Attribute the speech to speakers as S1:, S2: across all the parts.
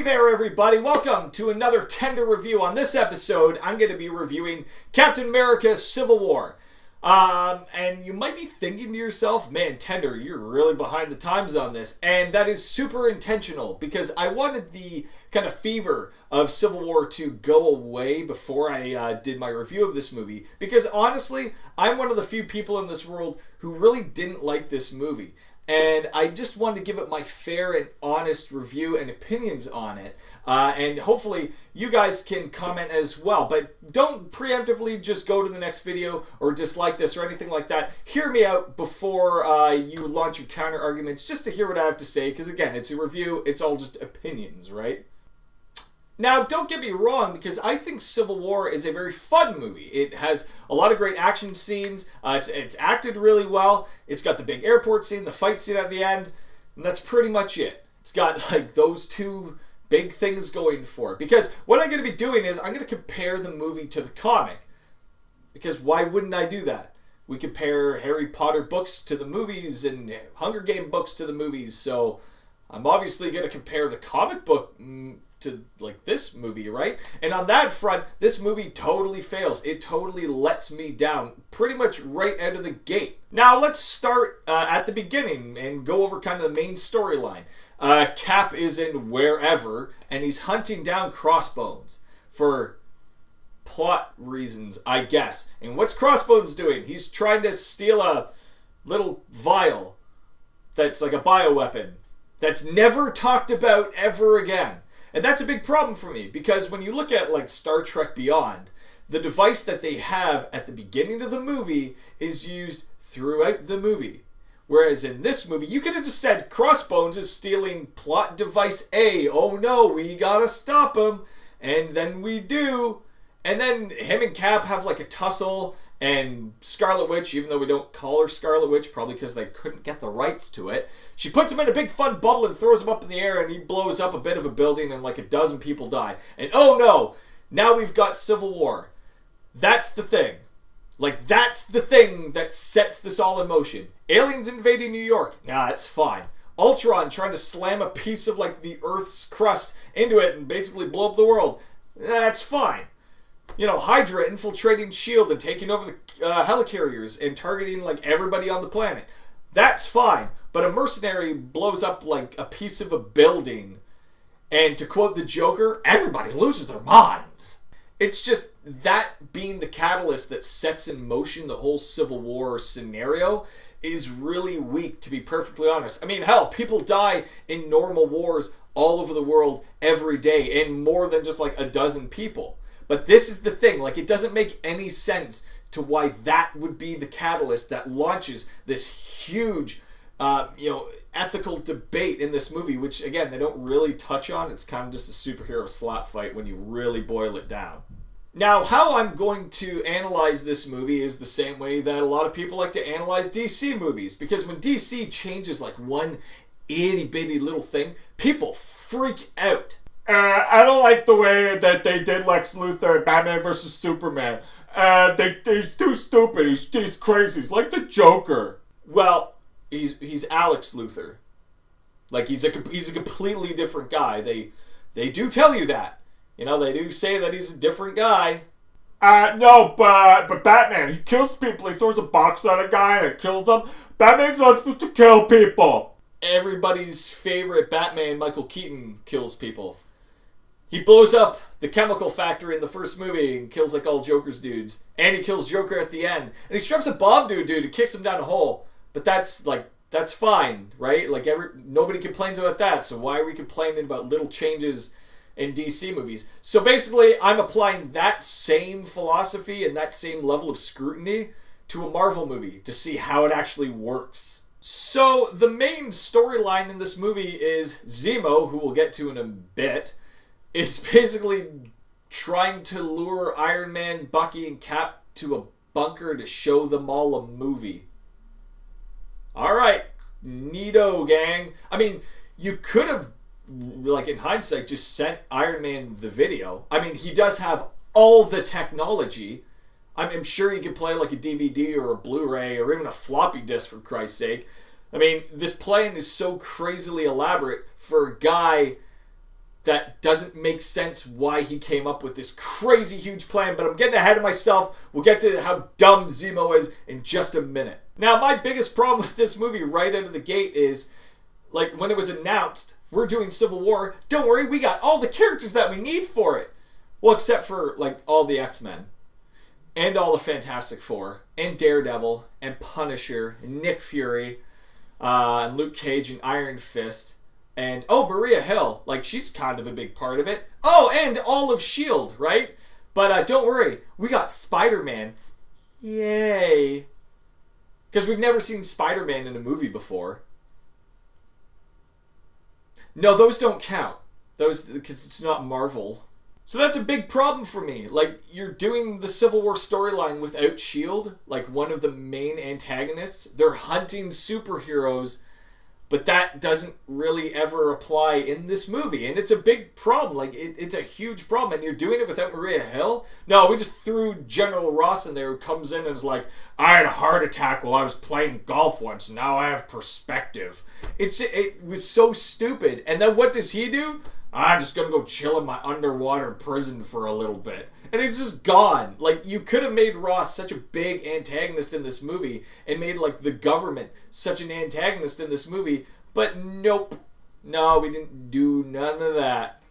S1: there, everybody. Welcome to another Tender review. On this episode, I'm going to be reviewing Captain America Civil War. And you might be thinking to yourself, man, Tender, you're really behind the times on this. And that is super intentional because I wanted the kind of fever of Civil War to go away before I did my review of this movie. Because honestly, I'm one of the few people in this world who really didn't like this movie. And I just wanted to give it my fair and honest review and opinions on it. And hopefully you guys can comment as well. But don't preemptively just go to the next video or dislike this or anything like that. Hear me out before you launch your counter arguments just to hear what I have to say. Because again, it's a review. It's all just opinions, right? Now, don't get me wrong, because I think Civil War is a very fun movie. It has a lot of great action scenes. It's acted really well. It's got the big airport scene, the fight scene at the end, and that's pretty much it. It's got like those two big things going for it. Because what I'm going to be doing is I'm going to compare the movie to the comic. Because why wouldn't I do that? We compare Harry Potter books to the movies and Hunger Game books to the movies, so I'm obviously going to compare the comic book to like this movie, right? And on that front, this movie totally fails. It totally lets me down pretty much right out of the gate. Now let's start at the beginning and go over kind of the main storyline. Cap is in wherever and he's hunting down Crossbones for plot reasons, I guess. And what's Crossbones doing? He's trying to steal a little vial that's like a bioweapon that's never talked about ever again. And that's a big problem for me, because when you look at like Star Trek Beyond, the device that they have at the beginning of the movie is used throughout the movie. Whereas in this movie, you could have just said Crossbones is stealing plot device A. Oh no, we gotta stop him. And then we do. And then him and Cap have like a tussle. And Scarlet Witch, even though we don't call her Scarlet Witch, probably because they couldn't get the rights to it, she puts him in a big fun bubble and throws him up in the air, and he blows up a bit of a building and like a dozen people die. And oh no, now we've got Civil War. That's the thing. Like, that's the thing that sets this all in motion. Aliens invading New York. Nah, it's fine. Ultron trying to slam a piece of like the Earth's crust into it and basically blow up the world. That's fine. You know, Hydra infiltrating S.H.I.E.L.D. and taking over the helicarriers and targeting, like, everybody on the planet. That's fine. But a mercenary blows up, like, a piece of a building. And to quote the Joker, everybody loses their minds. It's just that being the catalyst that sets in motion the whole Civil War scenario is really weak, to be perfectly honest. I mean, hell, people die in normal wars all over the world every day, and more than just, like, a dozen people. But this is the thing, like, it doesn't make any sense to why that would be the catalyst that launches this huge, ethical debate in this movie, which, again, they don't really touch on. It's kind of just a superhero slap fight when you really boil it down. Now, how I'm going to analyze this movie is the same way that a lot of people like to analyze DC movies, because when DC changes, like, one itty-bitty little thing, people freak out. I don't like the way that they did Lex Luthor in Batman vs. Superman. He's too stupid. He's crazy. He's like the Joker. Well, he's Alex Luthor. Like, he's a completely different guy. They do tell you that. You know, they do say that he's a different guy. No, but Batman, he kills people. He throws a box at a guy and kills them. Batman's not supposed to kill people. Everybody's favorite Batman, Michael Keaton, kills people. He blows up the chemical factory in the first movie and kills like all Joker's dudes. And he kills Joker at the end. And he straps a bomb to a dude and kicks him down a hole. But that's fine, right? Like, nobody complains about that. So why are we complaining about little changes in DC movies? So basically, I'm applying that same philosophy and that same level of scrutiny to a Marvel movie to see how it actually works. So the main storyline in this movie is Zemo, who we'll get to in a bit, is basically trying to lure Iron Man, Bucky, and Cap to a bunker to show them all a movie. Alright, neato, gang. I mean, you could have, like, in hindsight, just sent Iron Man the video. I mean, he does have all the technology. I'm sure he could play, like, a DVD or a Blu-ray or even a floppy disk, for Christ's sake. I mean, this plan is so crazily elaborate for a guy that doesn't make sense why he came up with this crazy huge plan, but I'm getting ahead of myself. We'll get to how dumb Zemo is in just a minute. Now, my biggest problem with this movie right out of the gate is, like, when it was announced, we're doing Civil War, don't worry, we got all the characters that we need for it. Well, except for, like, all the X-Men, and all the Fantastic Four, and Daredevil, and Punisher, and Nick Fury, and Luke Cage, and Iron Fist. And, oh, Maria Hill, like, she's kind of a big part of it. Oh, and all of S.H.I.E.L.D., right? But don't worry, we got Spider-Man. Yay. Because we've never seen Spider-Man in a movie before. No, those don't count. Those, because it's not Marvel. So that's a big problem for me. Like, you're doing the Civil War storyline without S.H.I.E.L.D., like one of the main antagonists. They're hunting superheroes, but that doesn't really ever apply in this movie. And it's a big problem. Like, it's a huge problem. And you're doing it without Maria Hill? No, we just threw General Ross in there, who comes in and is like, I had a heart attack while I was playing golf once. Now I have perspective. It was so stupid. And then what does he do? I'm just going to go chill in my underwater prison for a little bit. And he's just gone. Like, you could have made Ross such a big antagonist in this movie and made, like, the government such an antagonist in this movie. But nope. No, we didn't do none of that.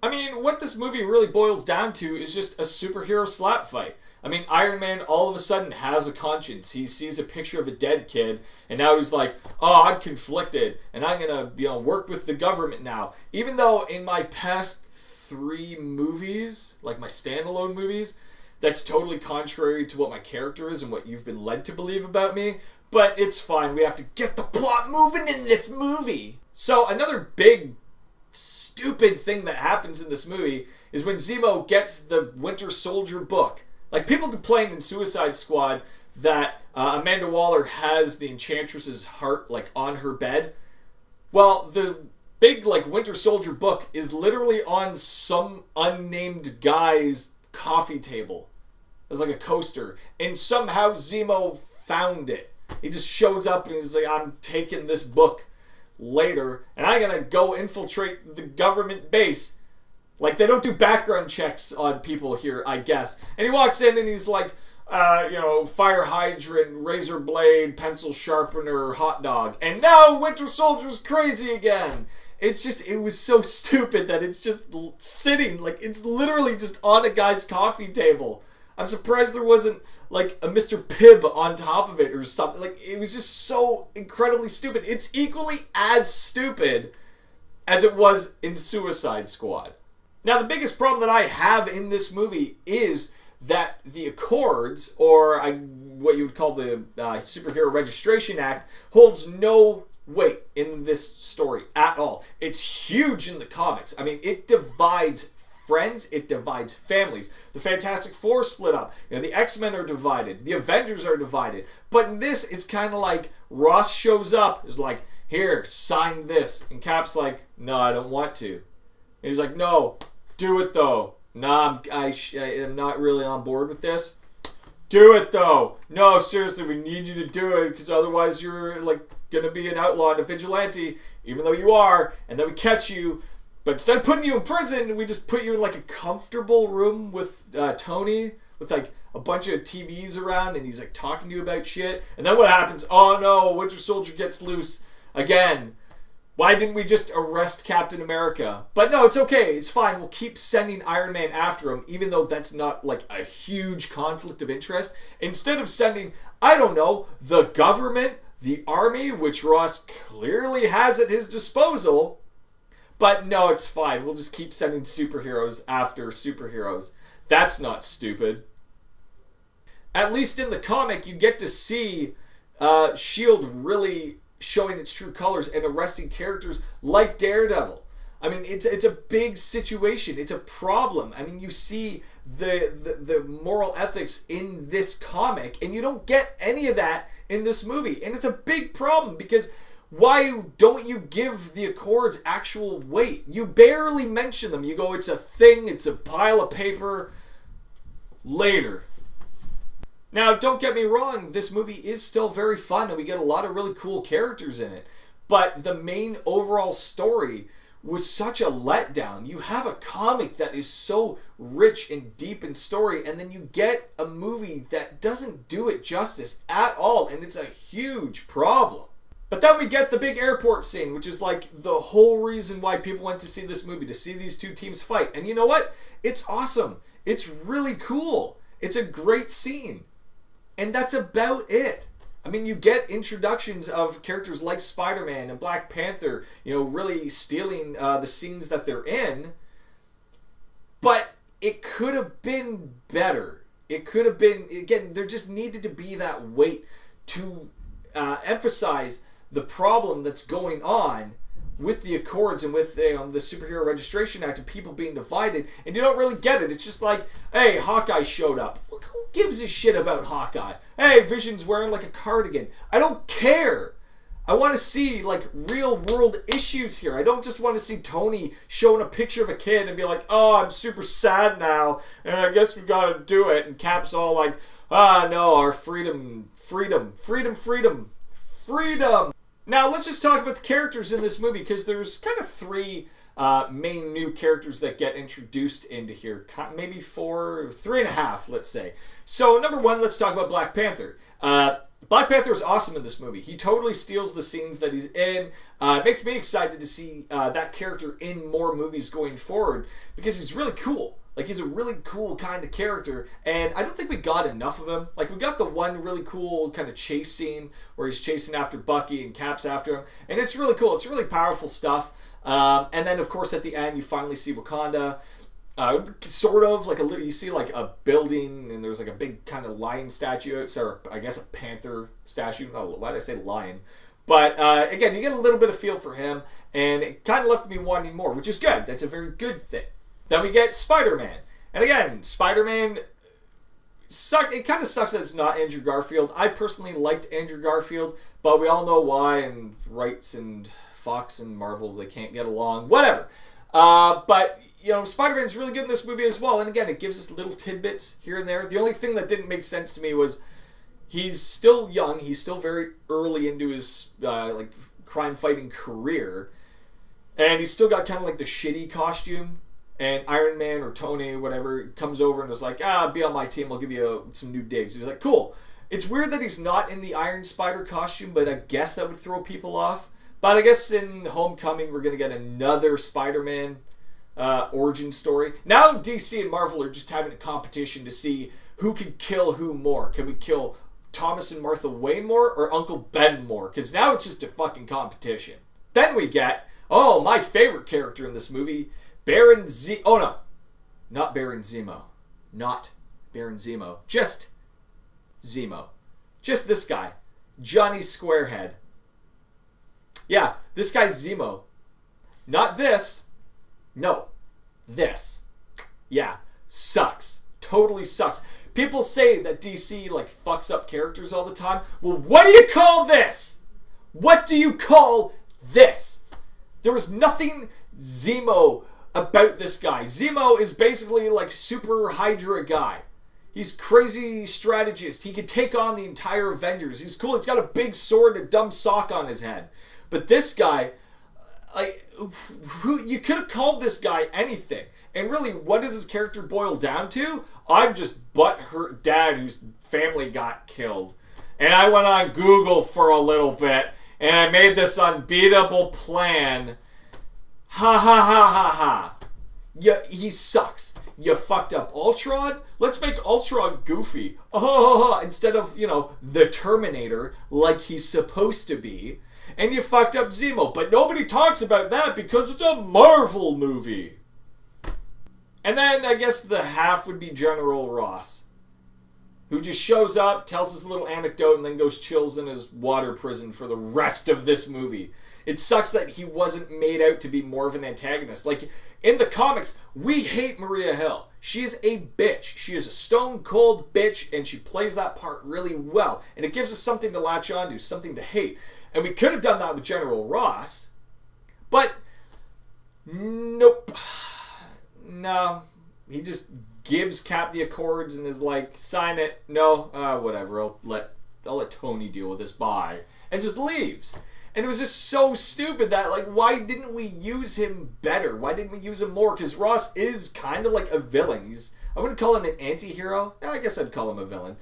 S1: I mean, what this movie really boils down to is just a superhero slap fight. I mean, Iron Man all of a sudden has a conscience. He sees a picture of a dead kid, and now he's like, oh, I'm conflicted, and I'm going to, work with the government now. Even though in my past 3 movies, like my standalone movies, that's totally contrary to what my character is and what you've been led to believe about me. But it's fine. We have to get the plot moving in this movie. So another big, stupid thing that happens in this movie is when Zemo gets the Winter Soldier book. Like, people complained in Suicide Squad that Amanda Waller has the Enchantress's heart, like, on her bed. Well, the big, like, Winter Soldier book is literally on some unnamed guy's coffee table. It's like a coaster. And somehow Zemo found it. He just shows up and he's like, I'm taking this book later, and I'm going to go infiltrate the government base. Like, they don't do background checks on people here, I guess. And he walks in and he's like, fire hydrant, razor blade, pencil sharpener, hot dog. And now Winter Soldier's crazy again. It was so stupid that it's just sitting, like, it's literally just on a guy's coffee table. I'm surprised there wasn't, like, a Mr. Pibb on top of it or something. Like, it was just so incredibly stupid. It's equally as stupid as it was in Suicide Squad. Now, the biggest problem that I have in this movie is that the Accords, or what you would call the Superhero Registration Act, holds no weight in this story at all. It's huge in the comics. I mean, it divides friends, it divides families. The Fantastic Four split up. The X-Men are divided. The Avengers are divided. But in this, it's kind of like Ross shows up, is like, here, sign this. And Cap's like, no, I don't want to. And he's like, no, do it though. Nah, I'm not really on board with this. Do it though. No, seriously, we need you to do it because otherwise you're like gonna be an outlaw and a vigilante, even though you are. And then we catch you, but instead of putting you in prison, we just put you in like a comfortable room with Tony, with like a bunch of TVs around, and he's like talking to you about shit. And then what happens? Oh no, Winter Soldier gets loose again. Why didn't we just arrest Captain America? But no, it's okay. It's fine. We'll keep sending Iron Man after him, even though that's not like a huge conflict of interest. Instead of sending, I don't know, the government, the army, which Ross clearly has at his disposal. But no, it's fine. We'll just keep sending superheroes after superheroes. That's not stupid. At least in the comic, you get to see S.H.I.E.L.D. really showing its true colors and arresting characters like Daredevil. I mean, it's a big situation. It's a problem. I mean, you see the moral ethics in this comic, and you don't get any of that in this movie. And it's a big problem because why don't you give the Accords actual weight? You barely mention them. You go, it's a thing, it's a pile of paper. Later. Now, don't get me wrong, this movie is still very fun and we get a lot of really cool characters in it. But the main overall story was such a letdown. You have a comic that is so rich and deep in story, and then you get a movie that doesn't do it justice at all, and it's a huge problem. But then we get the big airport scene, which is like the whole reason why people went to see this movie, to see these two teams fight. And you know what? It's awesome. It's really cool. It's a great scene. And that's about it. I mean, you get introductions of characters like Spider-Man and Black Panther, really stealing the scenes that they're in. But it could have been better. It could have been, again, there just needed to be that weight to emphasize the problem that's going on with the Accords and with the Superhero Registration Act and people being divided, and you don't really get it. It's just like, hey, Hawkeye showed up. Look, who gives a shit about Hawkeye? Hey, Vision's wearing like a cardigan. I don't care. I want to see like real world issues here. I don't just want to see Tony showing a picture of a kid and be like, oh, I'm super sad now, and I guess we gotta do it. And Cap's all like, no, our freedom. Now, let's just talk about the characters in this movie, because there's kind of three main new characters that get introduced into here. Maybe four, 3.5, let's say. So, number one, let's talk about Black Panther. Black Panther is awesome in this movie. He totally steals the scenes that he's in. It makes me excited to see that character in more movies going forward, because he's really cool. Like, he's a really cool kind of character, and I don't think we got enough of him. Like, we got the one really cool kind of chase scene where he's chasing after Bucky and Cap's after him, and it's really cool. It's really powerful stuff. And then, of course, at the end, you finally see Wakanda. Sort of, like, you see, like, a building, and there's, like, a big kind of lion statue. Or, I guess, a panther statue. Why did I say lion? But, again, you get a little bit of feel for him, and it kind of left me wanting more, which is good. That's a very good thing. Then we get Spider-Man. And again, Spider-Man, it kind of sucks that it's not Andrew Garfield. I personally liked Andrew Garfield, but we all know why, and rights and Fox and Marvel, they can't get along. Whatever. But, Spider-Man's really good in this movie as well. And again, it gives us little tidbits here and there. The only thing that didn't make sense to me was he's still young. He's still very early into his, crime-fighting career. And he's still got kind of like the shitty costume. And Iron Man or Tony, whatever, comes over and is like, be on my team, I'll give you some new digs. He's like, cool. It's weird that he's not in the Iron Spider costume, but I guess that would throw people off. But I guess in Homecoming, we're going to get another Spider-Man origin story. Now DC and Marvel are just having a competition to see who can kill who more. Can we kill Thomas and Martha Wayne more or Uncle Ben more? Because now it's just a fucking competition. Then we get, my favorite character in this movie, Baron Z... Oh, no. Not Baron Zemo. Not Baron Zemo. Just Zemo. Just this guy. Johnny Squarehead. Yeah, this guy's Zemo. Not this. No. This. Yeah. Sucks. Totally sucks. People say that DC, fucks up characters all the time. Well, what do you call this? What do you call this? There was nothing Zemo about this guy. Zemo is basically super Hydra guy. He's crazy strategist. He could take on the entire Avengers. He's cool. He's got a big sword and a dumb sock on his head. But this guy, you could have called this guy anything. And really, what does his character boil down to? I'm just butthurt dad whose family got killed. And I went on Google for a little bit, and I made this unbeatable plan. Ha ha ha ha ha. Yeah, he sucks. You fucked up Ultron? Let's make Ultron goofy. Instead of, the Terminator like he's supposed to be. And you fucked up Zemo. But nobody talks about that because it's a Marvel movie. And then I guess the half would be General Ross, who just shows up, tells his little anecdote, and then goes chills in his water prison for the rest of this movie. It sucks that he wasn't made out to be more of an antagonist. In the comics, we hate Maria Hill. She is a bitch. She is a stone cold bitch, and she plays that part really well. And it gives us something to latch on to, something to hate. And we could have done that with General Ross, but nope. No. He just gives Cap the Accords and is like, sign it. No, whatever. I'll let Tony deal with this. Bye. And just leaves. And it was just so stupid that, like, why didn't we use him better? Why didn't we use him more? Because Ross is kind of like a villain. I wouldn't call him an anti-hero. I guess I'd call him a villain.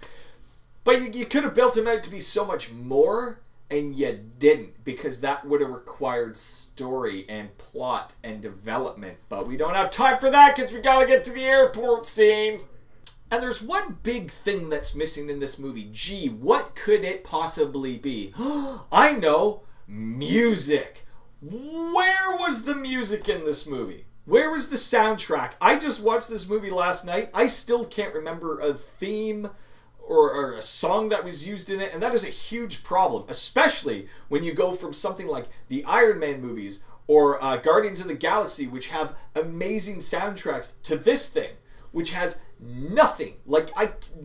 S1: But you could have built him out to be so much more, and you didn't, because that would have required story and plot and development. But we don't have time for that because we gotta get to the airport scene. And there's one big thing that's missing in this movie. Gee, what could it possibly be? I know. Music. Where was the music in this movie? Where was the soundtrack? I just watched this movie last night. I still can't remember a theme or a song that was used in it, and that is a huge problem, especially when you go from something like the Iron Man movies or Guardians of the Galaxy, which have amazing soundtracks, to this thing, which has nothing. Like,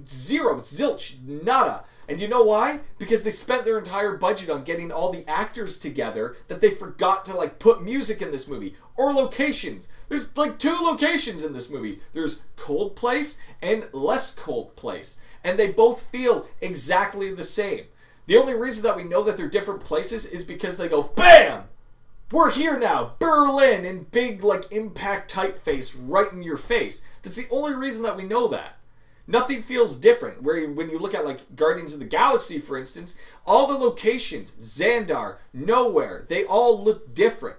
S1: zero, zilch, nada. And you know why? Because they spent their entire budget on getting all the actors together that they forgot to, like, put music in this movie. Or locations. There's, like, 2 locations in this movie. There's Cold Place and Less Cold Place. And they both feel exactly the same. The only reason that we know that they're different places is because they go, BAM! We're here now! Berlin! In big, like, impact typeface right in your face. That's the only reason that we know that. Nothing feels different. When you look at, like, Guardians of the Galaxy, for instance, all the locations, Xandar, Nowhere, they all look different.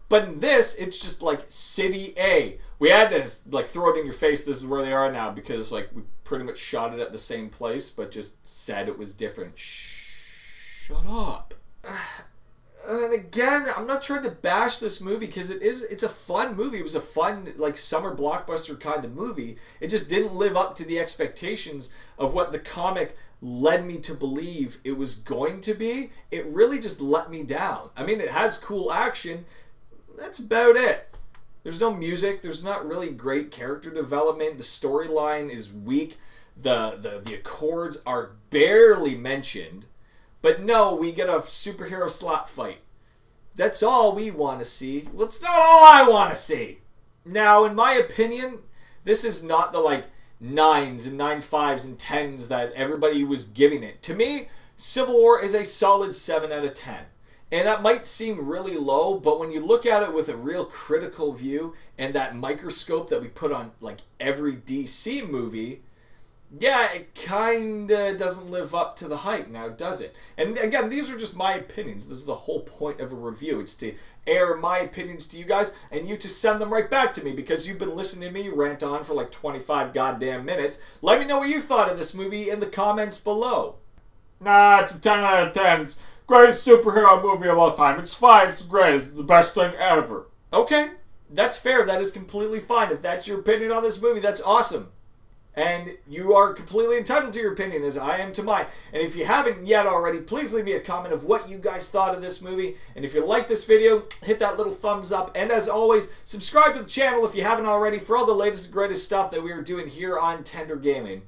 S1: But in this, it's just like City A. We had to, like, throw it in your face, this is where they are now, because, like, we pretty much shot it at the same place, but just said it was different. Shut up. And again, I'm not trying to bash this movie, because it's a fun movie. It was a fun, like, summer blockbuster kind of movie. It just didn't live up to the expectations of what the comic led me to believe it was going to be. It really just let me down. I mean, it has cool action. That's about it. There's no music. There's not really great character development. The storyline is weak. The Accords are barely mentioned. But no, we get a superhero slap fight. That's all we want to see. Well, it's not all I want to see. Now, in my opinion, this is not the, like, 9s and 9.5s and 10s that everybody was giving it. To me, Civil War is a solid 7 out of 10. And that might seem really low, but when you look at it with a real critical view and that microscope that we put on, like, every DC movie, yeah, it kinda doesn't live up to the hype now, does it? And again, these are just my opinions. This is the whole point of a review. It's to air my opinions to you guys and you to send them right back to me, because you've been listening to me rant on for like 25 goddamn minutes. Let me know what you thought of this movie in the comments below.
S2: Nah, it's a 10 out of 10. It's the greatest superhero movie of all time. It's fine. It's the greatest. It's the best thing ever.
S1: Okay, that's fair. That is completely fine. If that's your opinion on this movie, that's awesome. And you are completely entitled to your opinion, as I am to mine. And if you haven't yet already, please leave me a comment of what you guys thought of this movie. And if you like this video, hit that little thumbs up. And as always, subscribe to the channel if you haven't already for all the latest and greatest stuff that we are doing here on Tender Gaming.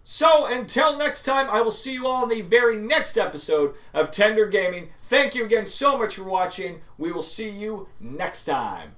S1: So, until next time, I will see you all in the very next episode of Tender Gaming. Thank you again so much for watching. We will see you next time.